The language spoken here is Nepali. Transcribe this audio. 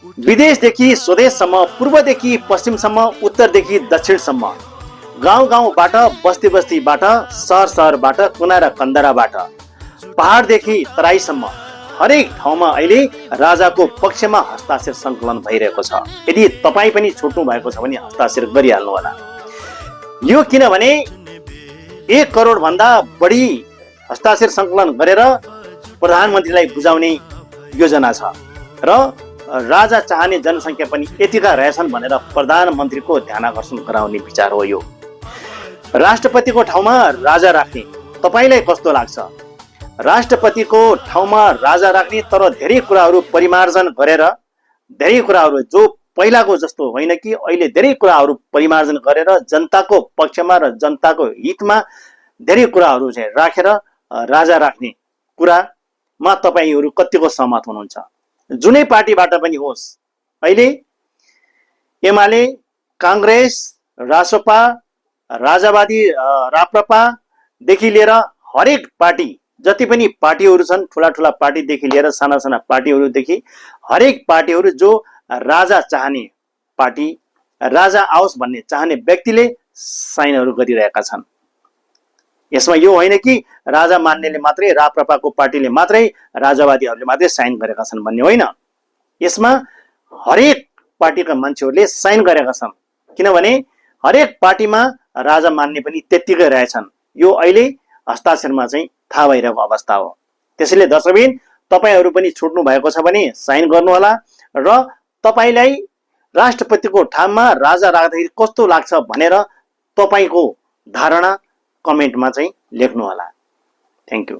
विदेशदेखि स्वदेशसम्म, पूर्वदेखि पश्चिमसम्म, उत्तरदेखि दक्षिणसम्म, गाउँ गाउँबाट, बस्ती बस्तीबाट, सहर सहरबाट, कुना र कन्दराबाट, पहाडदेखि तराईसम्म हरेक ठाउँमा अहिले राजाको पक्षमा हस्ताक्षर सङ्कलन भइरहेको छ। यदि तपाईँ पनि छुट्नु भएको छ भने हस्ताक्षर गरिहाल्नु होला। यो किनभने 1 करोड भन्दा बढी हस्ताक्षर सङ्कलन गरेर प्रधानमन्त्रीलाई बुझाउने योजना छ र राजा चाहने जनसङ्ख्या पनि यतिका रहेछन् भनेर प्रधानमन्त्रीको ध्यानाकर्षण गराउने विचार हो यो। राष्ट्रपतिको ठाउँमा राजा राख्ने तपाईलाई कस्तो लाग्छ? राष्ट्रपतिको ठाउँमा राजा राख्ने, तर धेरै कुराहरू परिमार्जन गरेर, धेरै कुराहरू जो पहिलाको जस्तो होइन कि अहिले धेरै कुराहरू परिमार्जन गरेर जनताको पक्षमा र जनताको हितमा धेरै कुराहरू चाहिँ राखेर राजा राख्ने कुरामा तपाईहरू कतिको सहमत हुनुहुन्छ? जुनै पार्टीबाट पनि होस्, अहिले एमाले, काङ्ग्रेस, रासपा, राजावादी राप्रपादेखि लिएर हरेक पार्टी, जति पनि पार्टीहरू छन्, ठुला ठुला पार्टीदेखि लिएर साना साना पार्टीहरूदेखि हरेक पार्टीहरू जो राजा चाहने पार्टी, राजा आओस् भन्ने चाहने व्यक्तिले साइनहरू गरिरहेका छन्। यसमा यो होइन कि राजा मान्नेले मात्रै, राप्रपाको पार्टीले मात्रै, राजावादीहरूले मात्रै साइन गरेका छन् भन्ने होइन। यसमा हरेक पार्टीका मान्छेहरूले साइन गरेका छन्, किनभने हरेक पार्टीमा राजा मान्ने पनि त्यत्तिकै रहेछन्। यो अहिले हस्ताक्षरमा चाहिँ थाहा भइरहेको अवस्था हो। त्यसैले दर्शकबिन, तपाईहरू पनि छुट्नु भएको छ भने साइन गर्नुहोला र तपाईलाई राष्ट्रपतिको ठाउँमा राजा राख्दाखेरि कस्तो लाग्छ भनेर तपाईको धारणा कमेन्टमा चाहिँ लेख्नुहोला। Thank you.